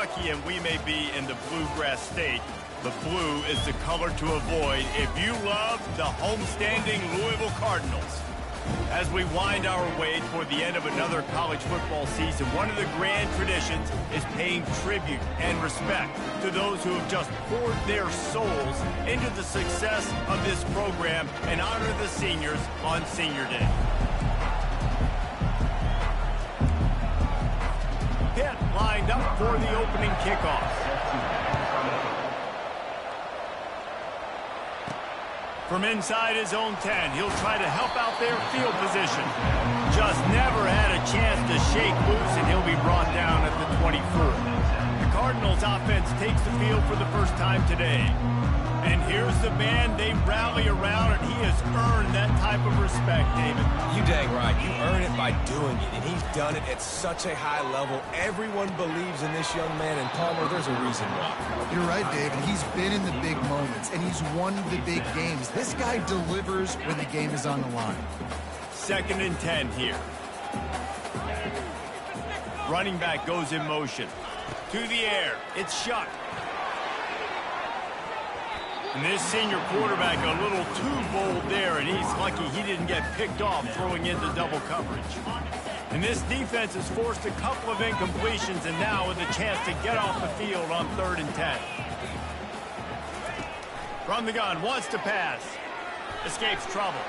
rocky and we may be in the bluegrass state, the blue is the color to avoid if you love the homestanding Louisville Cardinals. As we wind our way toward the end of another college football season, one of the grand traditions is paying tribute and respect to those who have just poured their souls into the success of this program and honor the seniors on Senior Day. Pitt lined up for the opening kickoff. From inside his own 10, he'll try to help out their field position. Just never had a chance to shake loose, and he'll be brought down at the 24. The Cardinals offense takes the field for the first time today. And here's the man they rally around, and he has earned that type of respect, David. You dang right. You earn it by doing it, and he's done it at such a high level. Everyone believes in this young man, and Palmer, there's a reason why. You're right, David. He's been in the big moments, and he's won the big games. This guy delivers when the game is on the line. 2nd and 10 here. Running back goes in motion. To the air. It's Shuck. And this senior quarterback a little too bold there, and he's lucky he didn't get picked off throwing into double coverage. And this defense has forced a couple of incompletions, and now with a chance to get off the field on 3rd and 10. From the gun, wants to pass. Escapes trouble.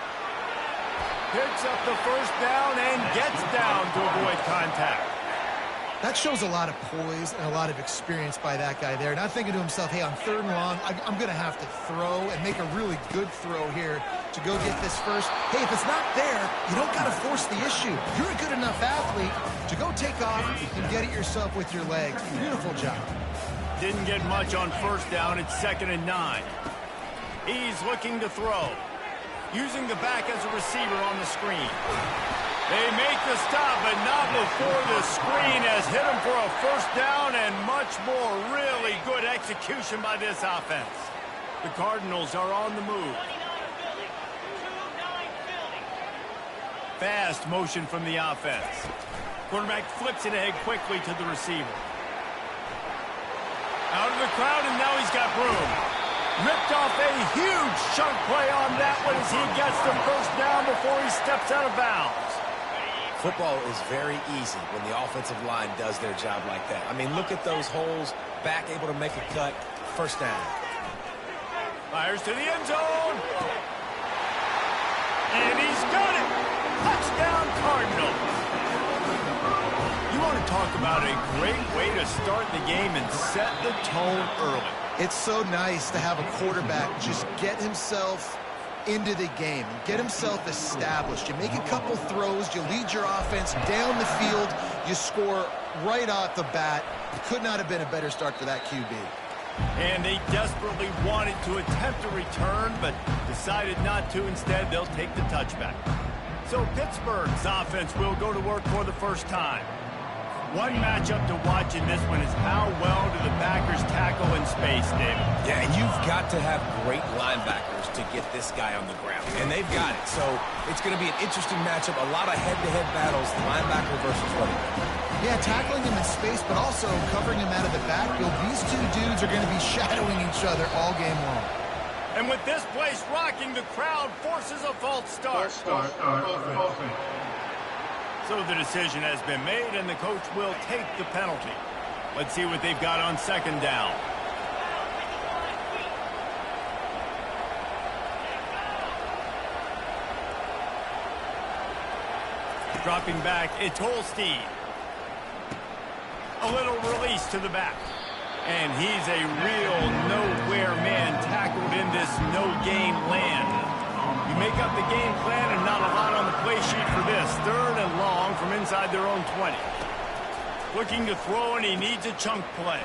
Picks up the first down and gets down to avoid contact. That shows a lot of poise and a lot of experience by that guy there. Not thinking to himself, hey, on 3rd and long, I'm going to have to throw and make a really good throw here to go get this first. Hey, if it's not there, you don't got to force the issue. You're a good enough athlete to go take off and get it yourself with your legs. Beautiful job. Didn't get much on 1st down. It's 2nd and 9. He's looking to throw. Using the back as a receiver on the screen. They make the stop, but not before the screen has hit him for a 1st down and much more. Really good execution by this offense. The Cardinals are on the move. Fast motion from the offense. Quarterback flips it ahead quickly to the receiver. Out of the crowd, and now he's got room. Ripped off a huge chunk play on that one as he gets the 1st down before he steps out of bounds. Football is very easy when the offensive line does their job like that. I mean, look at those holes. Back able to make a cut. 1st down. Fires to the end zone. And he's got it. Touchdown, Cardinals. You want to talk about a great way to start the game and set the tone early. It's so nice to have a quarterback just get himself into the game, get himself established. You make a couple throws, you lead your offense down the field, you score right off the bat. It could not have been a better start for that QB. And they desperately wanted to attempt a return, but decided not to. Instead, they'll take the touchback. So Pittsburgh's offense will go to work for the first time. One matchup to watch in this one is how well do the backers tackle in space, David? Yeah, and you've got to have great linebackers to get this guy on the ground. And they've got it. So it's going to be an interesting matchup. A lot of head-to-head battles, linebacker versus running back. Yeah, tackling him in space, but also covering him out of the backfield. These two dudes are going to be shadowing each other all game long. And with this place rocking, the crowd forces a false start. So the decision has been made, and the coach will take the penalty. Let's see what they've got on 2nd down. Dropping back, it's Holstein. A little release to the back. And he's a real nowhere man tackled in this no-gain land. You make up the game plan and not a lot on the play sheet for this. 3rd and long from inside their own 20. Looking to throw, and he needs a chunk play.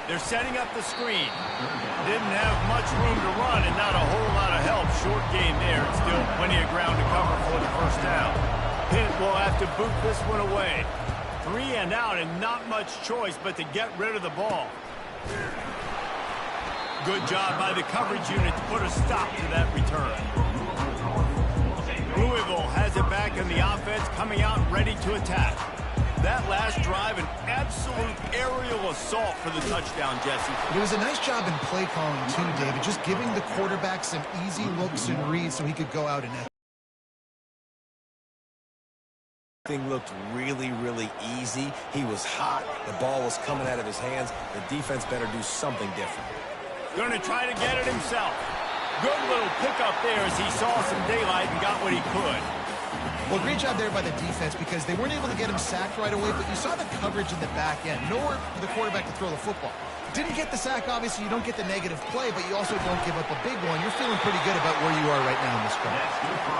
They're setting up the screen. Didn't have much room to run and not a whole lot of help. Short game there. Still plenty of ground to cover for the 1st down. Pitt will have to boot this one away. 3 and out and not much choice but to get rid of the ball. Good job by the coverage unit to put a stop to that return. Louisville has it back in the offense, coming out ready to attack. That last drive, an absolute aerial assault for the touchdown, Jesse. It was a nice job in play calling, too, David, just giving the quarterback some easy looks and reads so he could go out and Thing looked really, really easy. He was hot. The ball was coming out of his hands. The defense better do something different. Going to try to get it himself. Good little pickup there as he saw some daylight and got what he could. Well, great job there by the defense because they weren't able to get him sacked right away, but you saw the coverage in the back end. Nowhere for the quarterback to throw the football. Didn't get the sack, obviously. You don't get the negative play, but you also don't give up a big one. You're feeling pretty good about where you are right now in this game.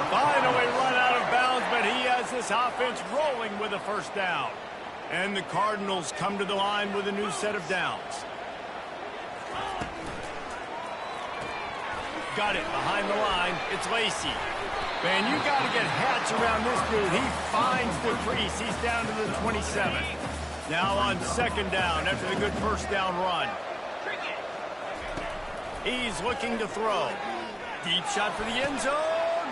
Finally run out of bounds, but he has this offense rolling with a first down. And the Cardinals come to the line with a new set of downs. Got it behind the line. It's Lacy. Man, you got to get hats around this dude. He finds the crease. He's down to the 27. Now on second down after the good first down run. He's looking to throw. Deep shot for the end zone.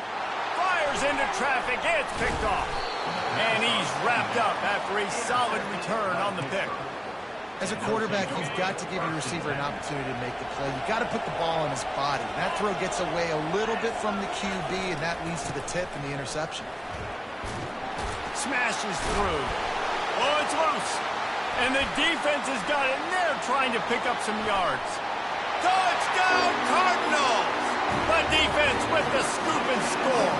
Fires into traffic. It's picked off. And he's wrapped up after a solid return on the pick. As a quarterback, you've got to give your receiver an opportunity to make the play. You've got to put the ball on his body. That throw gets away a little bit from the QB, and that leads to the tip and the interception. Smashes through. Oh, it's loose. And the defense has got it, and they're trying to pick up some yards. Touchdown, Cardinals! The defense with the scoop and score.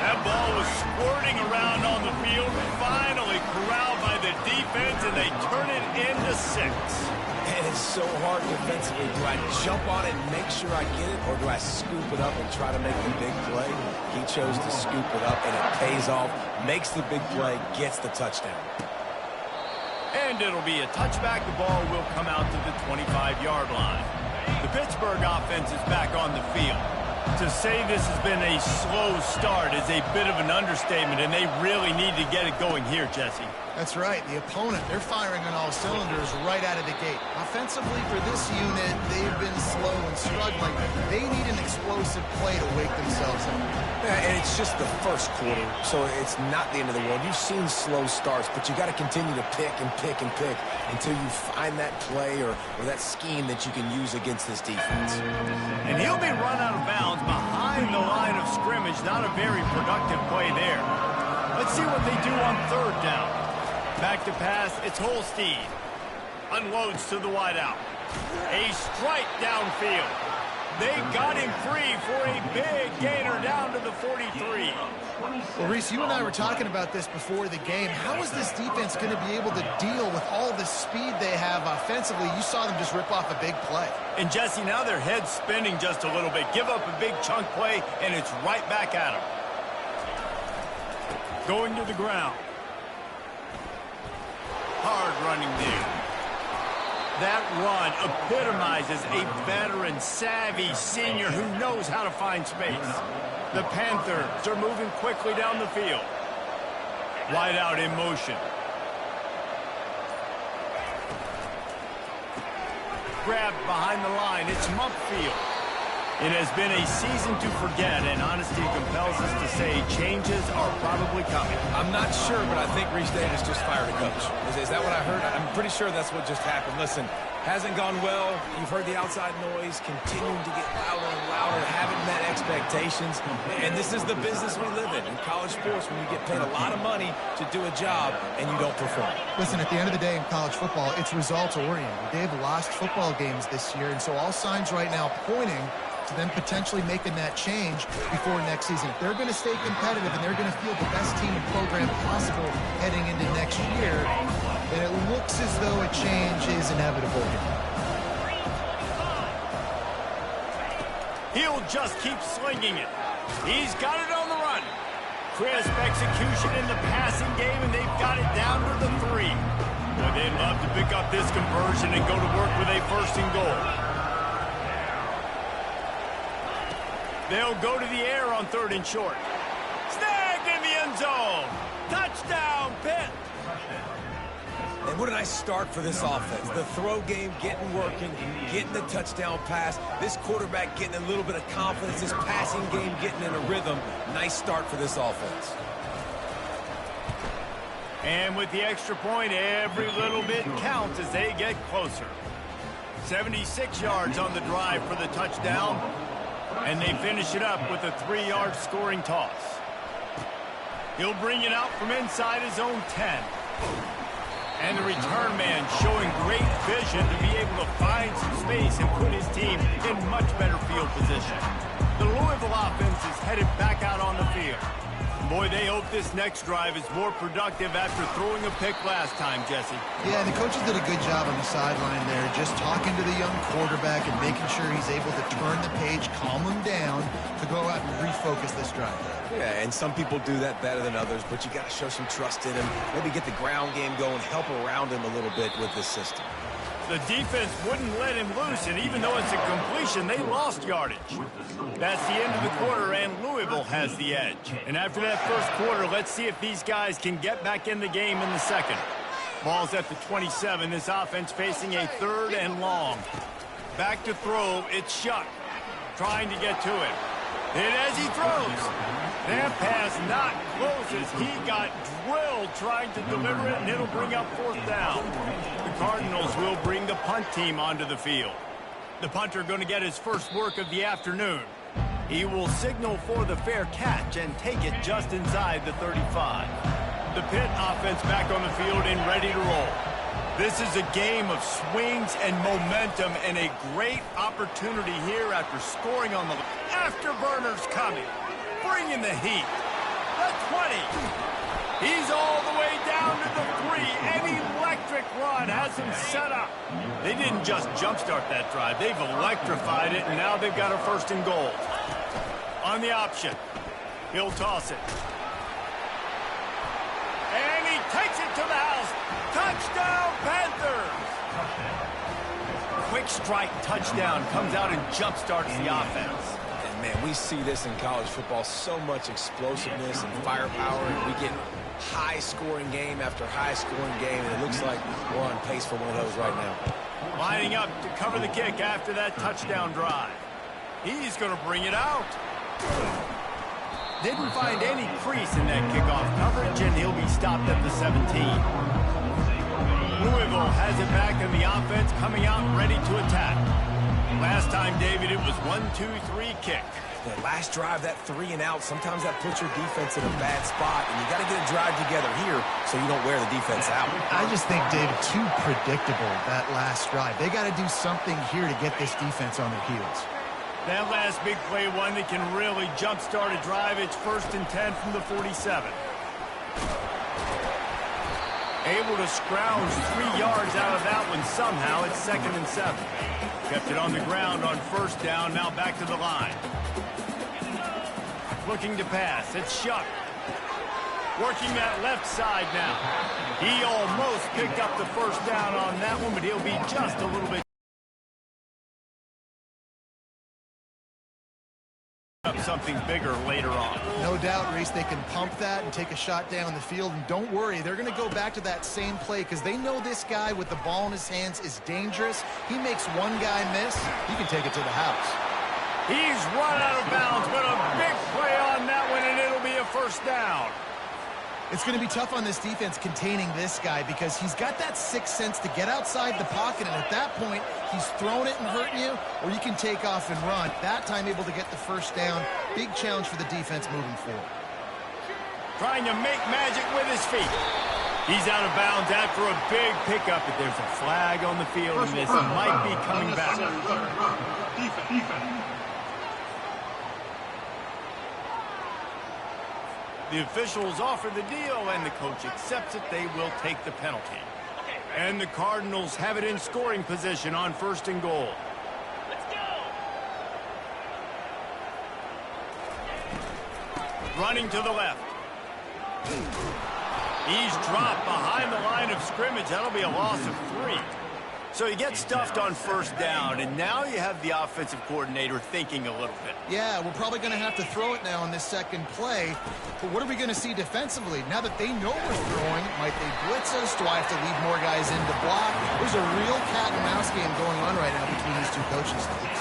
That ball was squirting around on the field, finally corralled by the defense, and they turn it into 6. And it's so hard defensively. Do I jump on it and make sure I get it, or do I scoop it up and try to make the big play? He chose to scoop it up, and it pays off, makes the big play, gets the touchdown. And it'll be a touchback. The ball will come out to the 25-yard line. The Pittsburgh offense is back on the field. To say this has been a slow start is a bit of an understatement, and they really need to get it going here, Jesse. That's right. The opponent, they're firing on all cylinders right out of the gate. Offensively, for this unit, they've been slow and struggling. They need an explosive play to wake themselves up. Yeah, and it's just the first quarter, so it's not the end of the world. You've seen slow starts, but you got to continue to pick and pick and pick until you find that play or that scheme that you can use against this defense. And he'll be run out of bounds behind the line of scrimmage. Not a very productive play there. Let's see what they do on third down. Back to pass, it's Holstein. Unloads to the wideout. A strike downfield. They got him free for a big gainer down to the 43. Well, Reese, you and I were talking about this before the game. How is this defense going to be able to deal with all the speed they have offensively? You saw them just rip off a big play. And, Jesse, now their head's spinning just a little bit. Give up a big chunk play, and it's right back at them. Going to the ground. Hard running there. That run epitomizes a veteran, savvy senior who knows how to find space. The Panthers are moving quickly down the field. Wide out in motion. Grabbed behind the line. It's Mumpfield. It has been a season to forget, and honesty compels us to say changes are probably coming. I'm not sure, but I think Reese Davis just fired a coach. Is that what I heard? I'm pretty sure that's what just happened. Listen, hasn't gone well. You've heard the outside noise, continuing to get louder and louder, haven't met expectations. And this is the business we live in college sports, when you get paid a lot of money to do a job and you don't perform. Listen, at the end of the day in college football, it's results-oriented. They've lost football games this year, and so all signs right now pointing to them potentially making that change before next season. If they're going to stay competitive and they're going to field the best team and program possible heading into next year, then it looks as though a change is inevitable here. He'll just keep slinging it. He's got it on the run. Crisp execution in the passing game, and they've got it down to the 3. Boy, they'd love to pick up this conversion and go to work with a first and goal. They'll go to the air on third and short. Snagged in the end zone. Touchdown, Pitt. And what a nice start for this offense. The throw game getting working, getting the touchdown pass. This quarterback getting a little bit of confidence. This passing game getting in a rhythm. Nice start for this offense. And with the extra point, every little bit counts as they get closer. 76 yards on the drive for the touchdown. And they finish it up with a 3-yard scoring toss. He'll bring it out from inside his own 10. And the return man showing great vision to be able to find some space and put his team in much better field position. The Louisville offense is headed back out on the field. Boy, they hope this next drive is more productive after throwing a pick last time, Jesse. Yeah, and the coaches did a good job on the sideline there, just talking to the young quarterback and making sure he's able to turn the page, calm him down to go out and refocus this drive. Yeah, and some people do that better than others, but you got to show some trust in him. Maybe get the ground game going, help around him a little bit with this system. The defense wouldn't let him loose, and even though it's a completion, they lost yardage. That's the end of the quarter, and Louisville has the edge. And after that first quarter, let's see if these guys can get back in the game in the second. Ball's at the 27. This offense facing a 3rd and long. Back to throw, it's Shuck trying to get to it. And as he throws, that pass not close as he got drilled trying to deliver it, and it'll bring up 4th down. The Cardinals will bring the punt team onto the field. The punter going to get his first work of the afternoon. He will signal for the fair catch and take it just inside the 35. The Pitt offense back on the field and ready to roll. This is a game of swings and momentum and a great opportunity here after scoring on the afterburners coming. Bringing the heat. The 20. He's all the way down to the 3. An electric run has him set up. They didn't just jumpstart that drive. They've electrified it, and now they've got a 1st and goal. On the option, he'll toss it. And he takes it to the house. Touchdown, Panthers! Quick strike touchdown comes out and jumpstarts the offense. And, man, we see this in college football, so much explosiveness and firepower, and we get high-scoring game after high-scoring game, and it looks like we're on pace for one of those right now. Lining up to cover the kick after that touchdown drive. He's going to bring it out. Didn't find any crease in that kickoff coverage, and he'll be stopped at the 17. Louisville has it back in the offense, coming out ready to attack. Last time, David, it was 1-2-3 kick. That last drive, that 3 and out, sometimes that puts your defense in a bad spot, and you got to get a drive together here so you don't wear the defense out. I just think, David, too predictable, that last drive. They got to do something here to get this defense on their heels. That last big play, one that can really jumpstart a drive. It's 1st and 10 from the 47. Able to scrounge 3 yards out of that one somehow. It's 2nd and 7. Kept it on the ground on 1st down. Now back to the line. Looking to pass. It's Shuck. Working that left side now. He almost picked up the 1st down on that one, but he'll be just a little bit up something bigger later on. No doubt, Reese, they can pump that and take a shot down the field. And don't worry, they're going to go back to that same play because they know this guy with the ball in his hands is dangerous. He makes one guy miss, he can take it to the house. He's run out of bounds, but a big play on that one, and it'll be a 1st down. It's going to be tough on this defense containing this guy because he's got that 6th sense to get outside the pocket, and at that point, he's throwing it and hurting you, or you can take off and run. That time able to get the 1st down. Big challenge for the defense moving forward. Trying to make magic with his feet. He's out of bounds after a big pickup, but there's a flag on the field, and this might be coming back. The officials offer the deal, and the coach accepts it. They will take the penalty. And the Cardinals have it in scoring position on 1st and goal. Let's go! Running to the left. He's dropped behind the line of scrimmage. That'll be a loss of 3. So he gets stuffed on 1st down, and now you have the offensive coordinator thinking a little bit. Yeah, we're probably going to have to throw it now on this second play. But what are we going to see defensively? Now that they know we're throwing, might they blitz us? Do I have to leave more guys in to block? There's a real cat and mouse game going on right now between these two coaching staffs.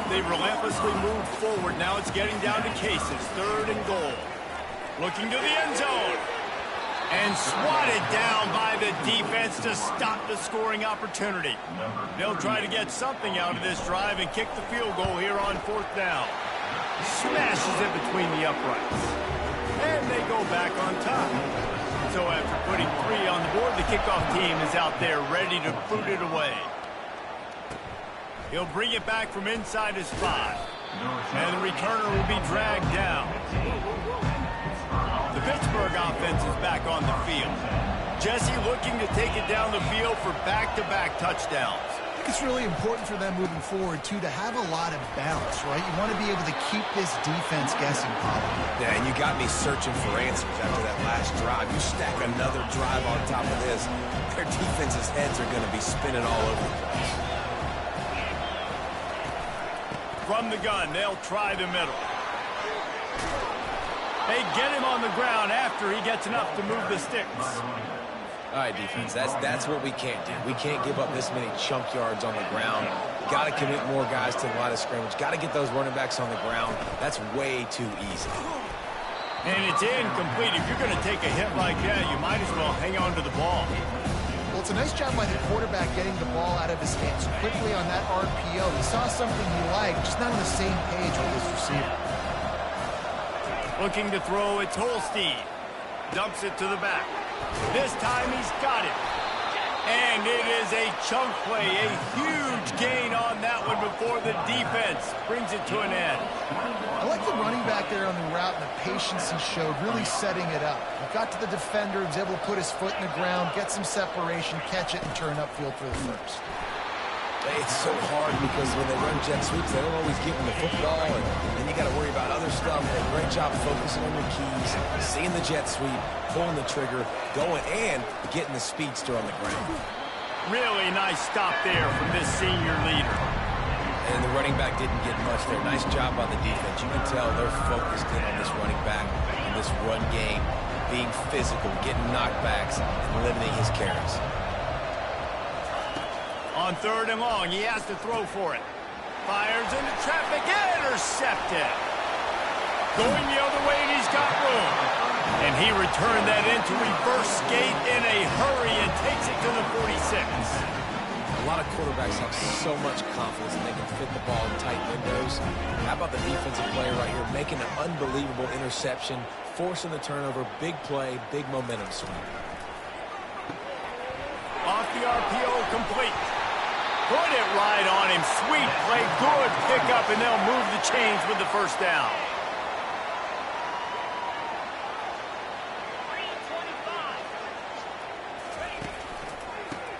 They relentlessly move forward. Now it's getting down to cases. 3rd and goal. Looking to the end zone. And swatted down by the defense to stop the scoring opportunity. They'll try to get something out of this drive and kick the field goal here on 4th down. Smashes it between the uprights. And they go back on top. So after putting 3 on the board, the kickoff team is out there ready to boot it away. He'll bring it back from inside his 5. And the returner will be dragged down. The Pittsburgh offense is back on the field. Jesse looking to take it down the field for back-to-back touchdowns. I think it's really important for them moving forward, too, to have a lot of balance, right? You want to be able to keep this defense guessing, Paulo. Yeah, and you got me searching for answers after that last drive. You stack another drive on top of this, their defense's heads are going to be spinning all over the place. From the gun, they'll try the middle. They get him on the ground after he gets enough to move the sticks. All right, defense, that's what we can't do. We can't give up this many chunk yards on the ground. Got to commit more guys to the line of scrimmage. Got to get those running backs on the ground. That's way too easy. And it's incomplete. If you're going to take a hit like that, you might as well hang on to the ball. Well, it's a nice job by the quarterback getting the ball out of his hands quickly on that RPO. He saw something he liked, just not on the same page with his receiver. Looking to throw, it's Holstein. Dumps it to the back. This time he's got it. And it is a chunk play, a huge gain on that one before the defense brings it to an end. I like the running back there on the route and the patience he showed, really setting it up. He got to the defender, he was able to put his foot in the ground, get some separation, catch it, and turn upfield for the first. It's so hard because when they run jet sweeps, they don't always give them the football, and then you got to worry about other stuff. Great job focusing on your keys, seeing the jet sweep, pulling the trigger, going, and getting the speedster on the ground. Really nice stop there from this senior leader. And the running back didn't get much there. Nice job by the defense. You can tell they're focused in on this running back in this run game, being physical, getting knockbacks, and limiting his carries. On 3rd and long, he has to throw for it. Fires into traffic, intercepted. Going the other way, and he's got room. And he returned that into reverse skate in a hurry and takes it to the 46. A lot of quarterbacks have so much confidence and they can fit the ball in tight windows. How about the defensive player right here making an unbelievable interception, forcing the turnover, big play, big momentum swing. Off the RPO, complete. Put it right on him. Sweet play, good pickup, and they'll move the chains with the first down.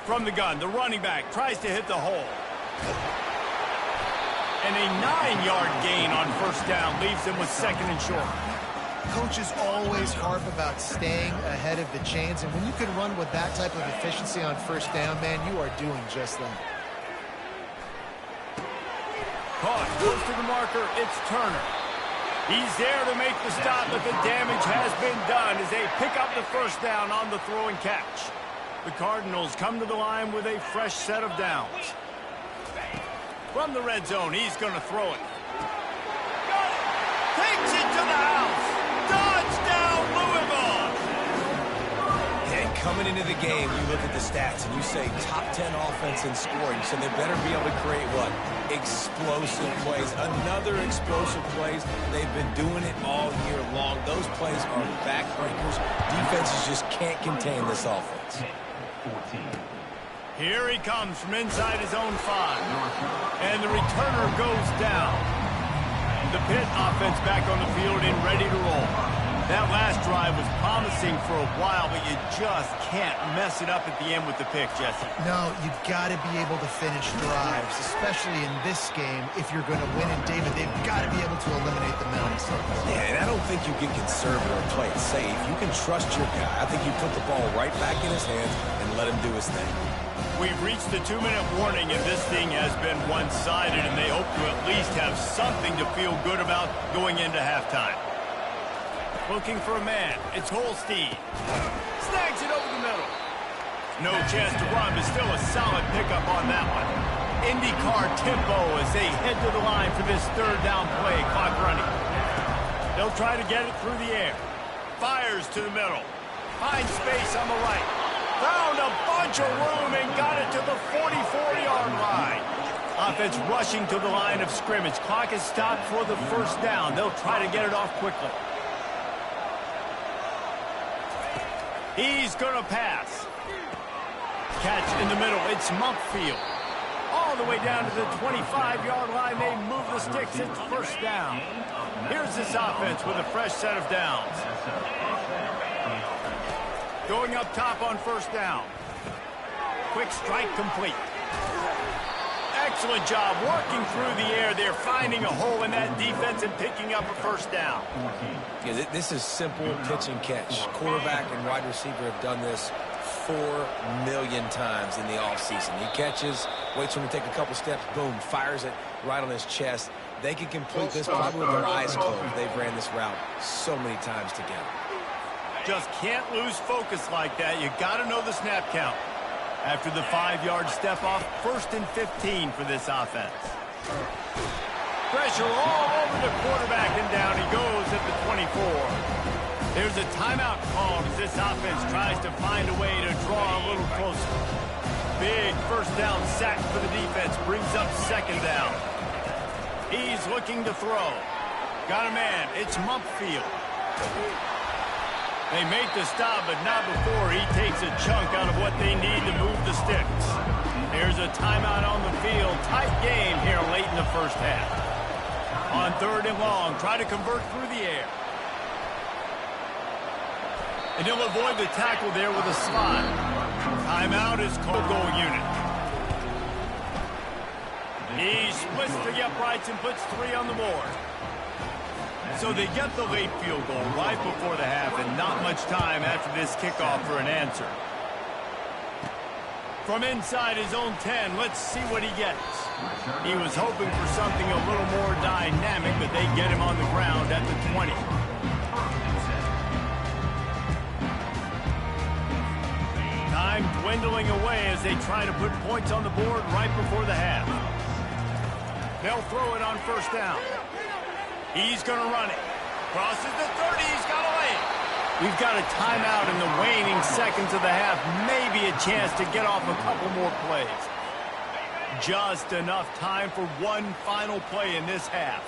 From the gun, the running back tries to hit the hole. And a 9-yard gain on first down leaves him with 2nd and short. Coaches always harp about staying ahead of the chains, and when you can run with that type of efficiency on first down, man, you are doing just that. Caught, goes to the marker, it's Turner. He's there to make the stop, but the damage has been done as they pick up the first down on the throw and catch. The Cardinals come to the line with a fresh set of downs. From the red zone, he's going to throw it. Got it! Takes it to the house! Touchdown, Louisville! And coming into the game, you look at the stats and you say top 10 offense in scoring, so they better be able to create what? Explosive plays. Another explosive plays. They've been doing it all year long. Those plays are backbreakers. Defenses just can't contain this offense. Here he comes from inside his own 5. And the returner goes down. The Pitt offense back on the field and ready to roll. That last drive was promising for a while, but you just can't mess it up at the end with the pick, Jesse. No, you've got to be able to finish drives, especially in this game. If you're going to win in David, they've got to be able to eliminate the mental mistakes. Yeah, and I don't think you get conservative or play it safe. You can trust your guy. I think you put the ball right back in his hands and let him do his thing. We've reached the 2-minute warning, and this thing has been one-sided, and they hope to at least have something to feel good about going into halftime. Looking for a man. It's Holstein. Snags it over the middle. No chance to run, but still a solid pickup on that one. IndyCar tempo as they head to the line for this 3rd down play. Clock running. They'll try to get it through the air. Fires to the middle. Finds space on the right. Found a bunch of room and got it to the 44-yard line. Offense rushing to the line of scrimmage. Clock is stopped for the first down. They'll try to get it off quickly. He's going to pass. Catch in the middle. It's Mumpfield. All the way down to the 25-yard line. They move the sticks. It's first down. Here's this offense with a fresh set of downs. Going up top on first down. Quick strike complete. Excellent job working through the air there, finding a hole in that defense and picking up a first down. Yeah, this is simple pitch and catch. Quarterback and wide receiver have done this 4 million times in the offseason. He catches, waits for him to take a couple steps, boom, fires it right on his chest. They can complete this probably with their eyes closed. They've ran this route so many times together. Just can't lose focus like that. You got to know the snap count. After the 5-yard step off, 1st and 15 for this offense. Pressure all over the quarterback, and down he goes at the 24. There's a timeout called as this offense tries to find a way to draw a little closer. Big first down sack for the defense, brings up second down. He's looking to throw. Got a man, it's Mumpfield. They make the stop, but not before he takes a chunk out of what they need to move the sticks. There's a timeout on the field. Tight game here late in the first half. On 3rd and long, try to convert through the air. And he'll avoid the tackle there with a slide. Timeout is called goal unit. He splits the uprights and puts 3 on the board. So they get the late field goal right before the half, and not much time after this kickoff for an answer. From inside his own 10, let's see what he gets. He was hoping for something a little more dynamic, but they get him on the ground at the 20. Time dwindling away as they try to put points on the board right before the half. They'll throw it on first down. He's going to run it. Crosses the 30. He's got a lane. We've got a timeout in the waning seconds of the half. Maybe a chance to get off a couple more plays. Just enough time for one final play in this half.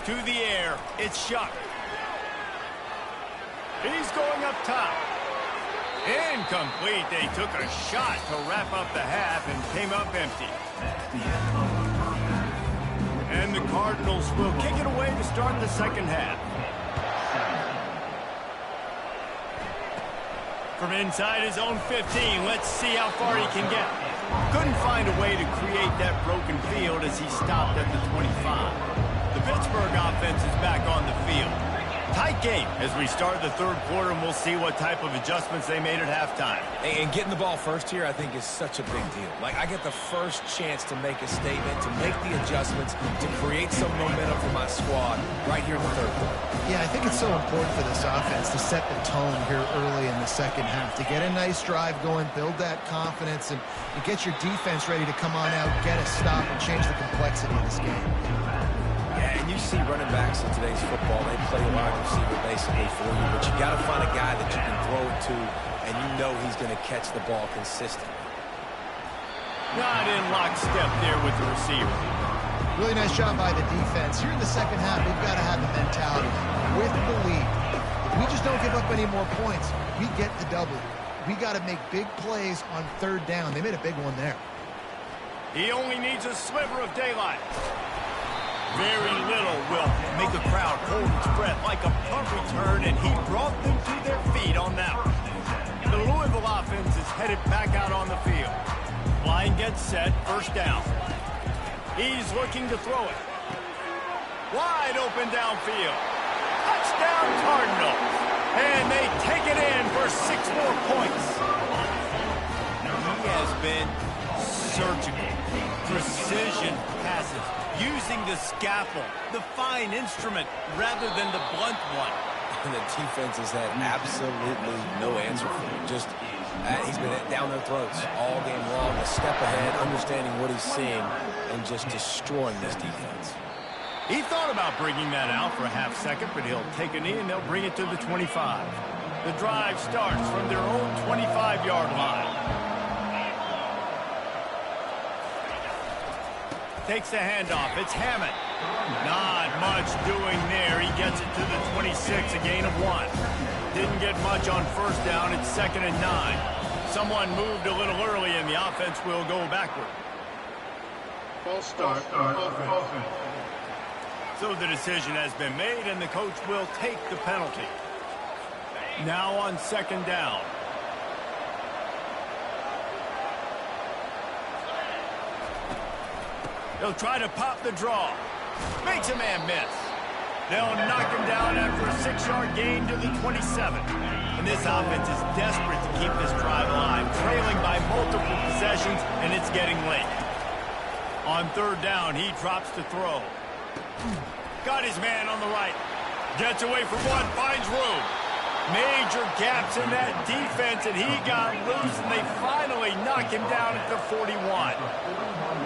To the air. It's Shuck. He's going up top. Incomplete. They took a shot to wrap up the half and came up empty. And the Cardinals will kick it away to start the second half. From inside his own 15, let's see how far he can get. Couldn't find a way to create that broken field as he stopped at the 25. The Pittsburgh offense is back on the field. Tight game as we start the 3rd quarter, and we'll see what type of adjustments they made at halftime. And getting the ball first here, I think, is such a big deal. Like, I get the first chance to make a statement, to make the adjustments, to create some momentum for my squad right here in the 3rd quarter. Yeah, I think it's so important for this offense to set the tone here early in the second half, to get a nice drive going, build that confidence, and get your defense ready to come on out, get a stop, and change the complexity of this game. Yeah, and you see running backs in today's football, they play wide receiver basically for you, but you got to find a guy that you can throw it to, and you know he's going to catch the ball consistently. Not in lockstep there with the receiver. Really nice job by the defense. Here in the second half, we've got to have the mentality with the lead. If we just don't give up any more points, we get the W. We got to make big plays on 3rd down. They made a big one there. He only needs a sliver of daylight. Very little will make a crowd hold its breath like a punt return, and he brought them to their feet on that one. The Louisville offense is headed back out on the field. Line gets set, first down. He's looking to throw it. Wide open downfield. Touchdown Cardinals. And they take it in for 6 more points. He has been surgical. Precision passes. Using the scalpel, the fine instrument, rather than the blunt one. And the defense has had absolutely no answer for him. Just, he's been down their throats all game long, a step ahead, understanding what he's seeing, and just destroying this defense. He thought about bringing that out for a half second, but he'll take a knee and they'll bring it to the 25. The drive starts from their own 25-yard line. Takes the handoff. It's Hammond. Not much doing there. He gets it to the 26, a gain of 1. Didn't get much on first down. It's 2nd and 9. Someone moved a little early, and the offense will go backward. False start. Offense. So the decision has been made, and the coach will take the penalty. Now on 2nd down. They'll try to pop the draw. Makes a man miss. They'll knock him down after a 6-yard gain to the 27. And this offense is desperate to keep this drive alive, trailing by multiple possessions, and it's getting late. On 3rd down, he drops to throw. Got his man on the right. Gets away from one, finds room. Major gaps in that defense, and he got loose, and they finally knock him down at the 41.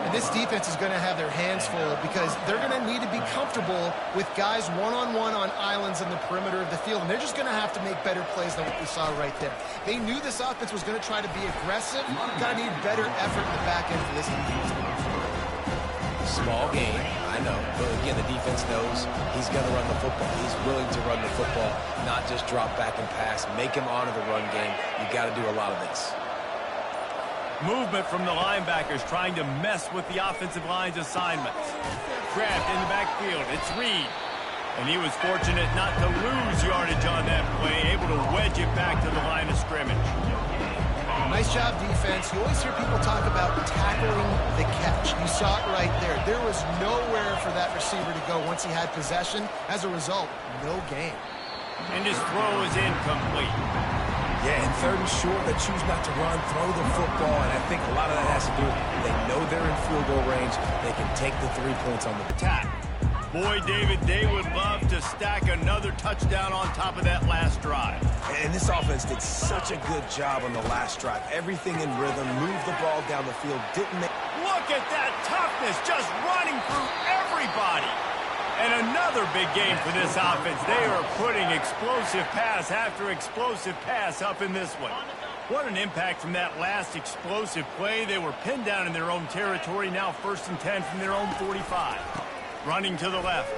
And this defense is going to have their hands full because they're going to need to be comfortable with guys one-on-one on islands in the perimeter of the field, and they're just going to have to make better plays than what we saw right there. They knew this offense was going to try to be aggressive. Got to need better effort in the back end for this defense. Small game, I know. But again, the defense knows he's going to run the football. He's willing to run the football, not just drop back and pass. Make him honor the run game. You got to do a lot of this. Movement from the linebackers trying to mess with the offensive line's assignments. Grabbed in the backfield. It's Reed. And he was fortunate not to lose yardage on that play, able to wedge it back to the line of scrimmage. Nice job, defense. You always hear people talk about tackling the catch. You saw it right there. There was nowhere for that receiver to go once he had possession. As a result, no gain. And his throw is incomplete. Yeah, and 3rd and short, they choose not to run, throw the football, and I think a lot of that has to do with they know they're in field goal range. They can take the 3 points on the attack. Boy, David, they would love to stack another touchdown on top of that last drive. And this offense did such a good job on the last drive. Everything in rhythm, moved the ball down the field, didn't make... Look at that toughness, just running through everybody. And another big game for this offense. They are putting explosive pass after explosive pass up in this one. What an impact from that last explosive play. They were pinned down in their own territory, now 1st and 10 from their own 45. Running to the left.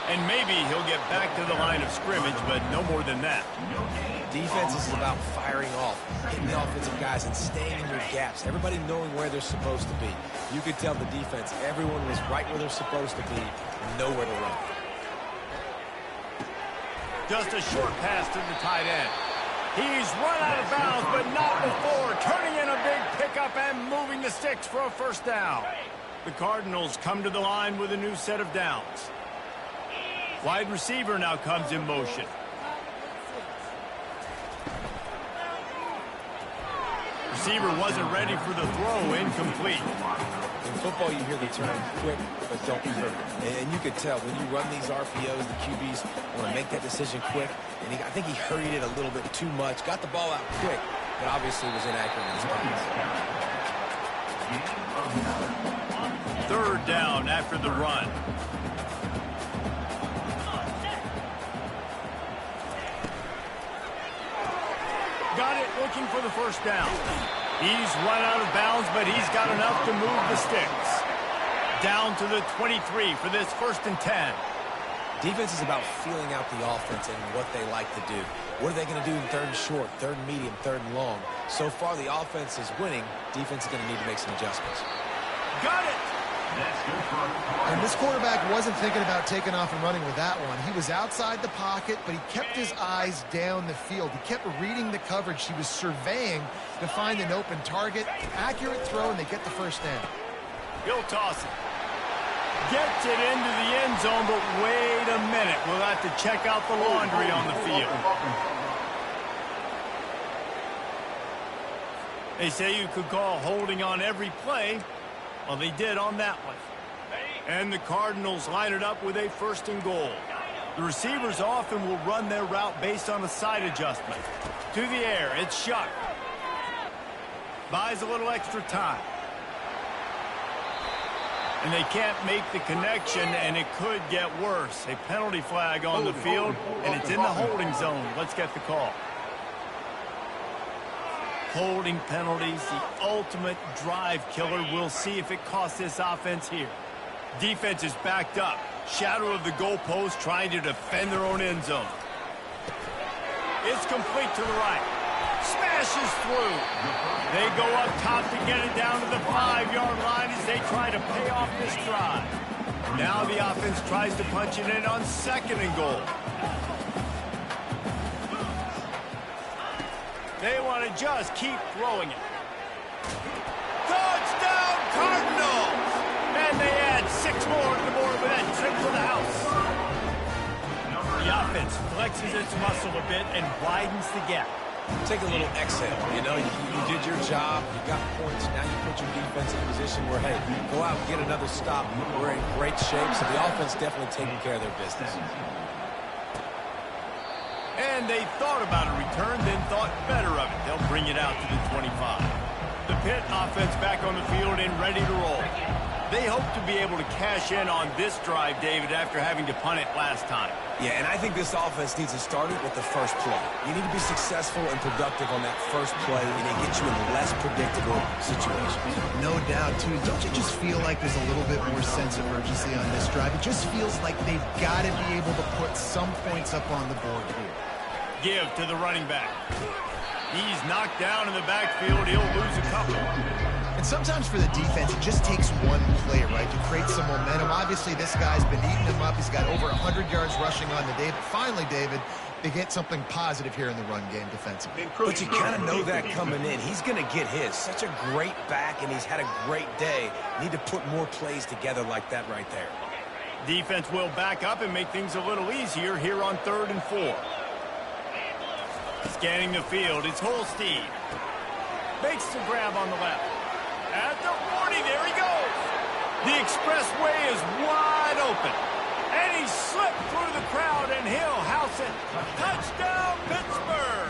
And maybe he'll get back to the line of scrimmage, but no more than that. Defense is about firing off, hitting the offensive guys and staying in your gaps. Everybody knowing where they're supposed to be. You could tell the defense, everyone was right where they're supposed to be, nowhere to run. Just a short pass to the tight end. He's run out of bounds, but not before. Turning in a big pickup and moving the sticks for a 1st down. The Cardinals come to the line with a new set of downs. Wide receiver now comes in motion. Receiver wasn't ready for the throw, incomplete. In football, you hear the term quick, but don't hurt. And you could tell when you run these RPOs, the QBs want to make that decision quick. And I think he hurried it a little bit too much. Got the ball out quick, but obviously was inaccurate in his response. 3rd down after the run. Got it, looking for the 1st down. He's run out of bounds, but he's got enough to move the sticks. Down to the 23 for this 1st and 10. Defense is about feeling out the offense and what they like to do. What are they going to do in 3rd and short, 3rd and medium, 3rd and long? So far, the offense is winning. Defense is going to need to make some adjustments. Got it! And this quarterback wasn't thinking about taking off and running with that one. He was outside the pocket, but he kept his eyes down the field. He kept reading the coverage. He was surveying to find an open target. Accurate throw, and they get the 1st down. He'll toss it. Gets it into the end zone, but wait a minute. We'll have to check out the laundry on the field. They say you could call holding on every play. Well, they did on that one. And the Cardinals line it up with a 1st and goal. The receivers often will run their route based on a side adjustment. To the air, it's Shuck. Buys a little extra time. And they can't make the connection, and it could get worse. A penalty flag on the field, and it's in the holding zone. Let's get the call. Holding penalties, the ultimate drive killer. We'll see if it costs this offense here. Defense is backed up. Shadow of the goalpost trying to defend their own end zone. It's complete to the right. Smashes through. They go up top to get it down to the 5-yard line as they try to pay off this drive. Now the offense tries to punch it in on 2nd and goal. They want to just keep throwing it. Touchdown, Cardinals! And they add 6 more to the board with that trip to the house. The offense flexes its muscle a bit and widens the gap. Take a little exhale. You know, you did your job. You got points. Now you put your defense in a position where, hey, go out and get another stop. We're in great shape, so the offense definitely taking care of their business. And they thought about a return, then thought better of it. They'll bring it out to the 25. The Pitt offense back on the field and ready to roll. They hope to be able to cash in on this drive, David, after having to punt it last time. Yeah, and I think this offense needs to start it with the first play. You need to be successful and productive on that first play, and it gets you in less predictable situations. No doubt, too. Don't you just feel like there's a little bit more sense of urgency on this drive? It just feels like they've got to be able to put some points up on the board here. Give to the running back. He's knocked down in the backfield. He'll lose a couple. And sometimes for the defense, it just takes one play, right, to create some momentum. Obviously, this guy's been eating him up. He's got over 100 yards rushing on the day. But finally, David, they get something positive here in the run game defensively. But you kind of know that coming in. He's going to get his. Such a great back, and he's had a great day. Need to put more plays together like that right there. Defense will back up and make things a little easier here on 3rd and 4. Scanning the field, it's Holstein. Makes the grab on the left. At the 40, there he goes. The expressway is wide open. And he slipped through the crowd, and he'll house it. Touchdown, Pittsburgh.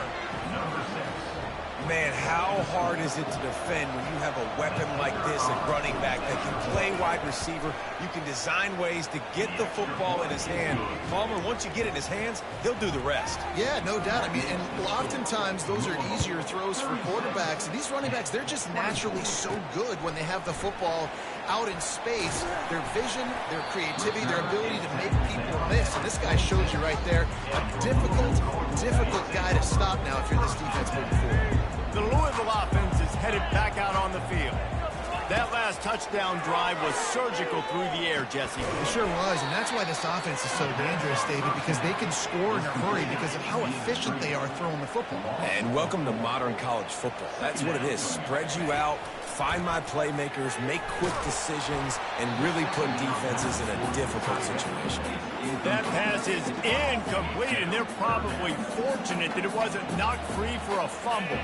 Man, how hard is it to defend when you have a weapon like this at running back that can play wide receiver? You can design ways to get the football in his hand. Palmer, once you get it in his hands, he'll do the rest. Yeah, no doubt. I mean, and oftentimes those are easier throws for quarterbacks. And these running backs, they're just naturally so good when they have the football out in space. Their vision, their creativity, their ability to make people miss. And this guy shows you right there a difficult guy to stop now if you're this defense moving forward. The Louisville offense is headed back out on the field. That last touchdown drive was surgical through the air, Jesse. It sure was, and that's why this offense is so dangerous, David, because they can score in a hurry because of how efficient they are throwing the football. And welcome to modern college football. That's what it is. Spread you out, find my playmakers, make quick decisions, and really put defenses in a difficult situation. That pass is incomplete, and they're probably fortunate that it wasn't knocked free for a fumble.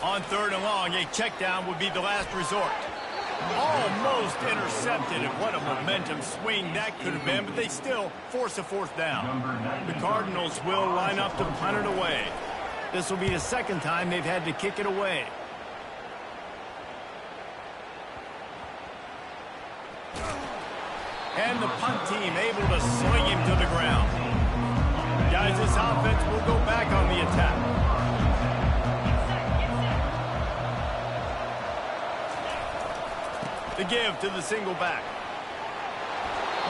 On 3rd and long, a check down would be the last resort. Almost intercepted, and what a momentum swing that could have been, but they still force a 4th down. The Cardinals will line up to punt it away. This will be the 2nd time they've had to kick it away. And the punt team able to sling him to the ground. Guys, this offense will go back on the attack. The give to the single back.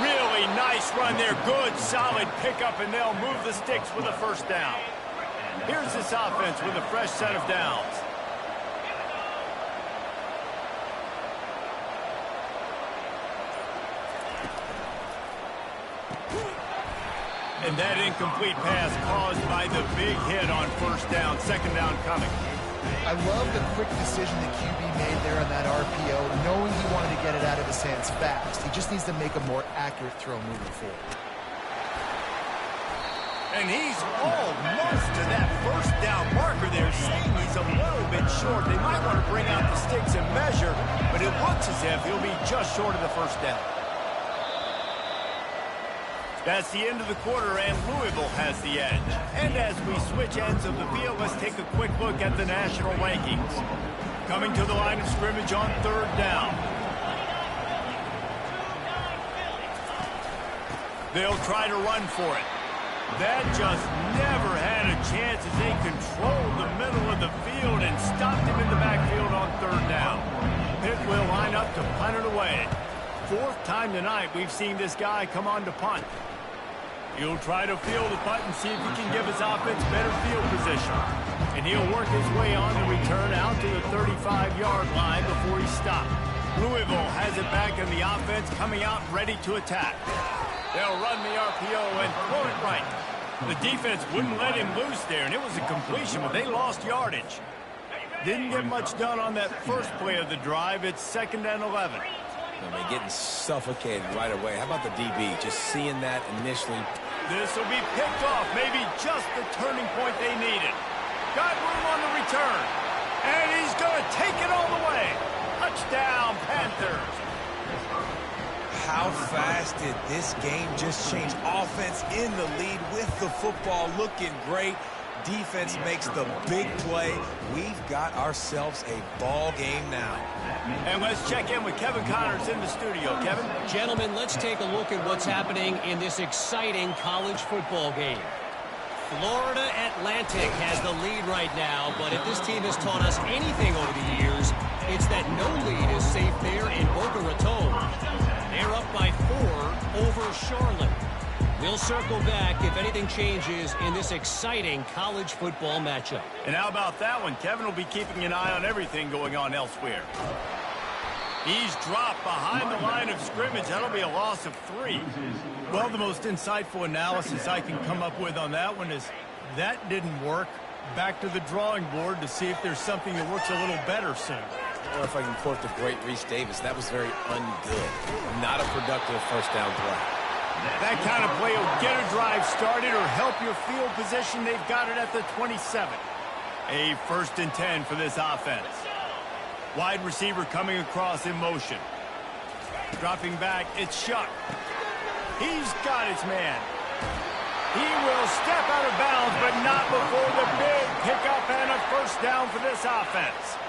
Really nice run there. Good, solid pickup, and they'll move the sticks with a 1st down. Here's this offense with a fresh set of downs. And that incomplete pass caused by the big hit on 1st down. 2nd down coming. I love the quick decision that QB made there on that RPO, knowing he wanted to get it out of his hands fast. He just needs to make a more accurate throw moving forward. And he's almost to that 1st down marker there, saying he's a little bit short. They might want to bring out the sticks and measure, but it looks as if he'll be just short of the 1st down. That's the end of the quarter, and Louisville has the edge. And as we switch ends of the field, let's take a quick look at the national rankings. Coming to the line of scrimmage on 3rd down. They'll try to run for it. That just never had a chance as they controlled the middle of the field and stopped him in the backfield on third down. Pitt will line up to punt it away. Fourth time tonight we've seen this guy come on to punt. He'll try to field the punt and see if he can give his offense better field position. And he'll work his way on the return out to the 35-yard line before he stopped. Louisville has it back in the offense, coming out ready to attack. They'll run the RPO and throw it right. The defense wouldn't let him loose there, and it was a completion, but they lost yardage. Didn't get much done on that first play of the drive. It's 2nd and 11. And they're getting suffocated right away. How about the DB? Just seeing that initially. This will be picked off. Maybe just the turning point they needed. Got room on the return. And he's going to take it all the way. Touchdown, Panthers. How fast did this game just change? Offense in the lead with the football, looking great. Defense makes the big play. We've got ourselves a ball game now. And let's check in with Kevin Connors in the studio. Kevin? Gentlemen, let's take a look at what's happening in this exciting college football game. Florida Atlantic has the lead right now, but if this team has taught us anything over the years, it's that no lead is safe there in Boca Raton. They're up by 4 over Charlotte. We'll circle back if anything changes in this exciting college football matchup. And how about that one? Kevin will be keeping an eye on everything going on elsewhere. He's dropped behind the line of scrimmage. That'll be a loss of 3. Well, the most insightful analysis I can come up with on that one is that didn't work. Back to the drawing board to see if there's something that works a little better soon. Or if I can quote the great Reese Davis, that was very ungood. Not a productive first down play. That kind of play will get a drive started or help your field position. They've got it at the 27. A 1st and 10 for this offense. Wide receiver coming across in motion. Dropping back, it's Shuck. He's got his man. He will step out of bounds, but not before the big pickup and a first down for this offense.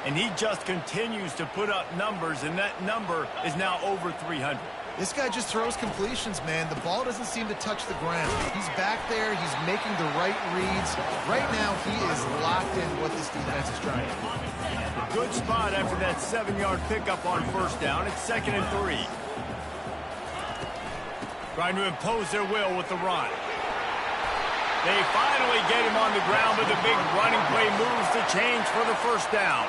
And he just continues to put up numbers, and that number is now over 300. This guy just throws completions, man. The ball doesn't seem to touch the ground. He's back there. He's making the right reads. Right now, he is locked in what this defense is trying to do. Good spot after that 7-yard pickup on first down. It's 2nd and 3. Trying to impose their will with the run. They finally get him on the ground, but the big running play moves the change for the first down.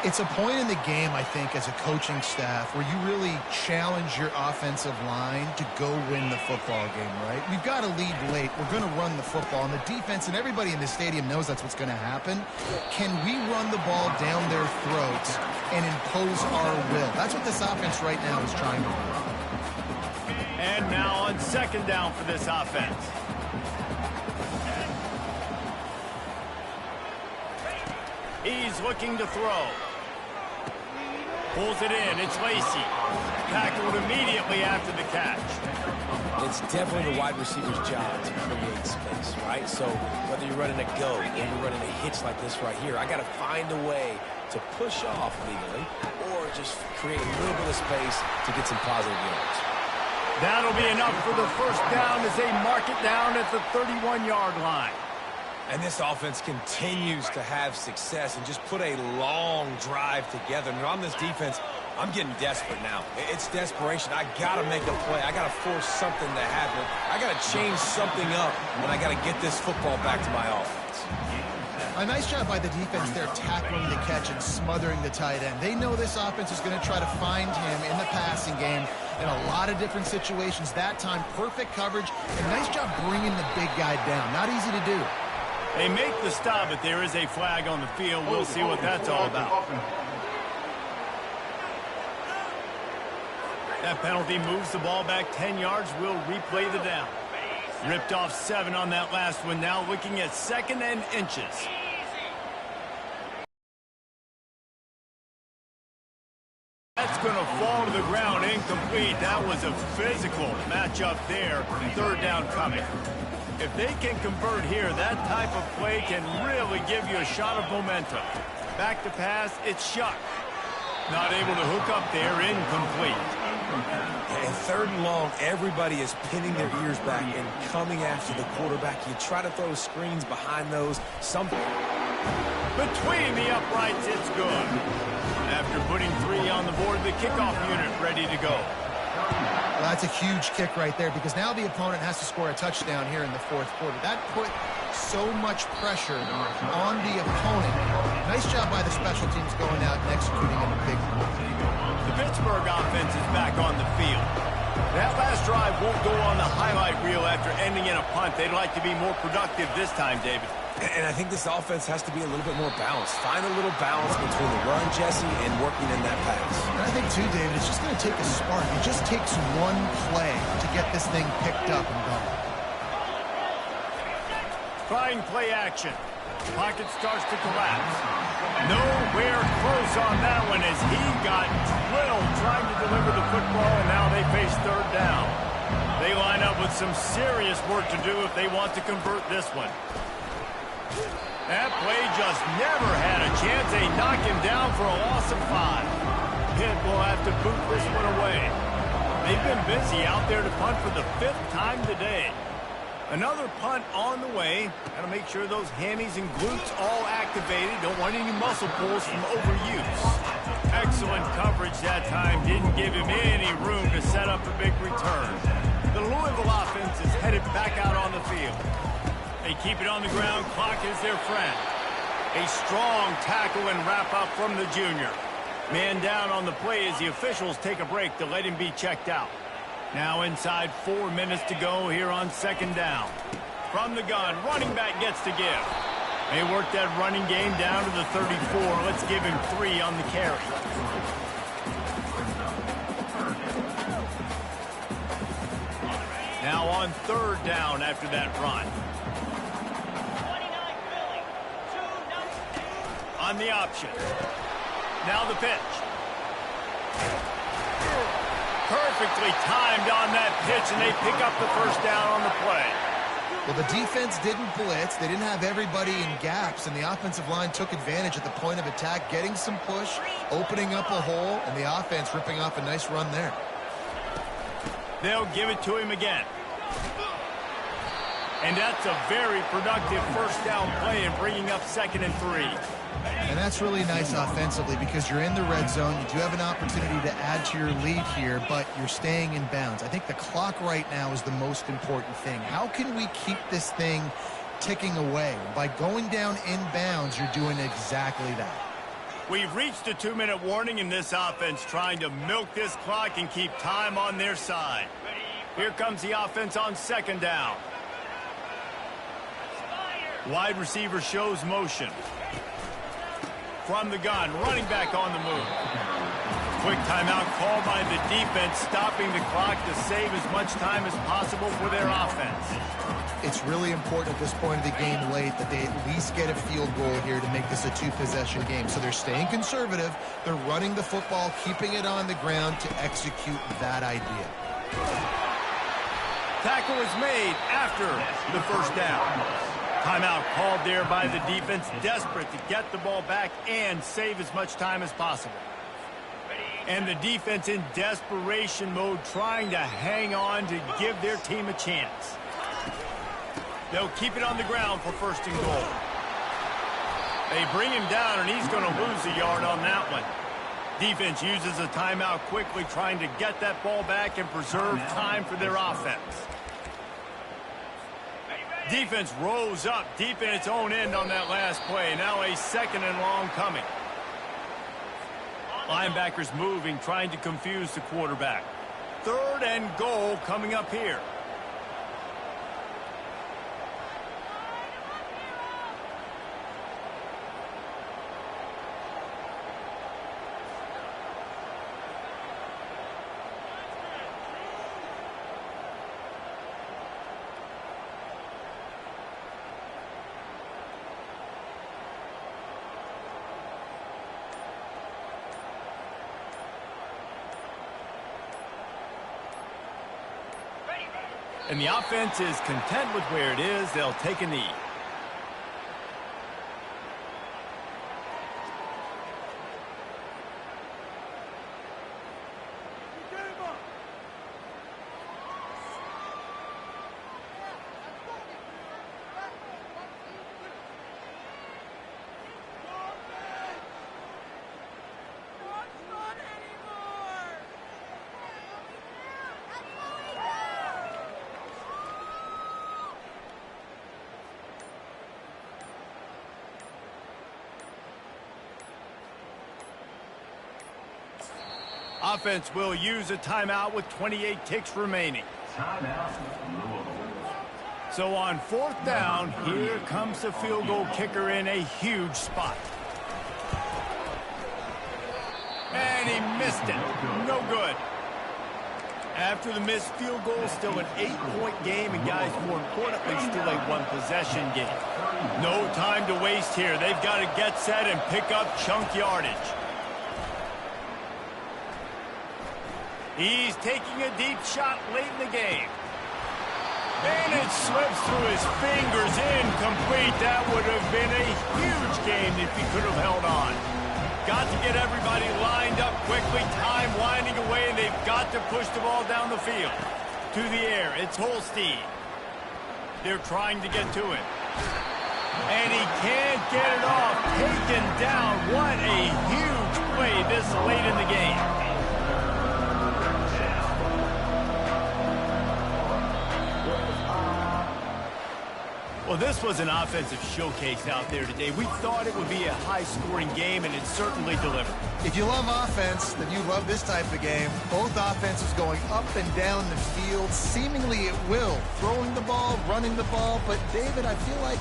It's a point in the game, I think, as a coaching staff where you really challenge your offensive line to go win the football game, right? We've got to lead late. We're going to run the football. And the defense and everybody in the stadium knows that's what's going to happen. Can we run the ball down their throats and impose our will? That's what this offense right now is trying to do. And now on 2nd down for this offense. He's looking to throw. Pulls it in. It's Lacy. Tackled immediately after the catch. It's definitely the wide receiver's job to create space, right? So whether you're running a go or you're running a hitch like this right here, I got to find a way to push off legally or just create a little bit of space to get some positive yards. That'll be enough for the first down as they mark it down at the 31-yard line. And this offense continues to have success and just put a long drive together. And on this defense, I'm getting desperate now. It's desperation. I got to make a play. I got to force something to happen. I got to change something up, and I got to get this football back to my offense. A nice job by the defense there, tackling the catch and smothering the tight end. They know this offense is going to try to find him in the passing game in a lot of different situations. That time, perfect coverage, and nice job bringing the big guy down. Not easy to do. They make the stop, but there is a flag on the field. We'll see what that's all about. That penalty moves the ball back 10 yards. We'll replay the down. Ripped off 7 on that last one. Now looking at 2nd and inches. That's going to fall to the ground, incomplete. That was a physical matchup there. 3rd down coming. If they can convert here, that type of play can really give you a shot of momentum. Back to pass, it's Shuck. Not able to hook up there, incomplete. And third and long, everybody is pinning their ears back and coming after the quarterback. You try to throw screens behind those. Between the uprights, it's good. After putting 3 on the board, the kickoff unit ready to go. Well, that's a huge kick right there because now the opponent has to score a touchdown here in the fourth quarter. That put so much pressure on the opponent. Nice job by the special teams going out and executing in a big way. The Pittsburgh offense is back on the field. That last drive won't go on the highlight reel after ending in a punt. They'd like to be more productive this time, David. And I think this offense has to be a little bit more balanced. Find a little balance between the run, Jesse, and working in that pass. And I think, too, David, it's just going to take a spark. It just takes one play to get this thing picked up and going. Trying play action. Pocket starts to collapse. Nowhere close on that one as he got drilled trying to deliver the football, and now they face third down. They line up with some serious work to do if they want to convert this one. That play just never had a chance. They knock him down for a loss of 5. Pitt will have to boot this one away. They've been busy out there to punt for the 5th time today. Another punt on the way. Got to make sure those hammies and glutes all activated. Don't want any muscle pulls from overuse. Excellent coverage that time. Didn't give him any room to set up a big return. The Louisville offense is headed back out on the field. They keep it on the ground. Clock is their friend. A strong tackle and wrap up from the junior. Man down on the play as the officials take a break to let him be checked out. Now inside 4 minutes to go here on second down. From the gun, running back gets to give. They work that running game down to the 34. Let's give him 3 on the carry. Now on third down after that run. On the option. Now the pitch. Perfectly timed on that pitch, and they pick up the first down on the play. Well, the defense didn't blitz. They didn't have everybody in gaps, and the offensive line took advantage at the point of attack, getting some push, opening up a hole, and the offense ripping off a nice run there. They'll give it to him again. And that's a very productive first down play and bringing up 2nd and 3. And that's really nice offensively because you're in the red zone. You do have an opportunity to add to your lead here, but you're staying in bounds. I think the clock right now is the most important thing. How can we keep this thing ticking away? By going down in bounds, you're doing exactly that. We've reached a 2-minute warning in this offense, trying to milk this clock and keep time on their side. Here comes the offense on second down. Wide receiver shows motion. From the gun, running back on the move. Quick timeout called by the defense, stopping the clock to save as much time as possible for their offense. It's really important at this point of the game late that they at least get a field goal here to make this a 2-possession game. So they're staying conservative. They're running the football, keeping it on the ground to execute that idea. Tackle is made after the first down. Timeout called there by the defense, desperate to get the ball back and save as much time as possible. And the defense in desperation mode, trying to hang on to give their team a chance. They'll keep it on the ground for 1st and goal. They bring him down, and he's going to lose a yard on that one. Defense uses a timeout quickly, trying to get that ball back and preserve time for their offense. Defense rose up deep in its own end on that last play. Now a 2nd and long coming. Linebackers moving, trying to confuse the quarterback. 3rd and goal coming up here. And the offense is content with where it is. They'll take a knee. Offense will use a timeout with 28 ticks remaining. So on 4th down, here comes the field goal kicker in a huge spot. And he missed it. No good. After the missed field goal, still an 8-point game, and guys, more importantly, still a 1-possession game. No time to waste here. They've got to get set and pick up chunk yardage. He's taking a deep shot late in the game. And it slips through his fingers, incomplete. That would have been a huge game if he could have held on. Got to get everybody lined up quickly, time winding away, and they've got to push the ball down the field. To the air, it's Holstein. They're trying to get to it. And he can't get it off. Taken down. What a huge play this late in the game. Well, this was an offensive showcase out there today. We thought it would be a high-scoring game, and it certainly delivered. If you love offense, then you love this type of game. Both offenses going up and down the field. Seemingly it will. Throwing the ball, running the ball. But, David, I feel like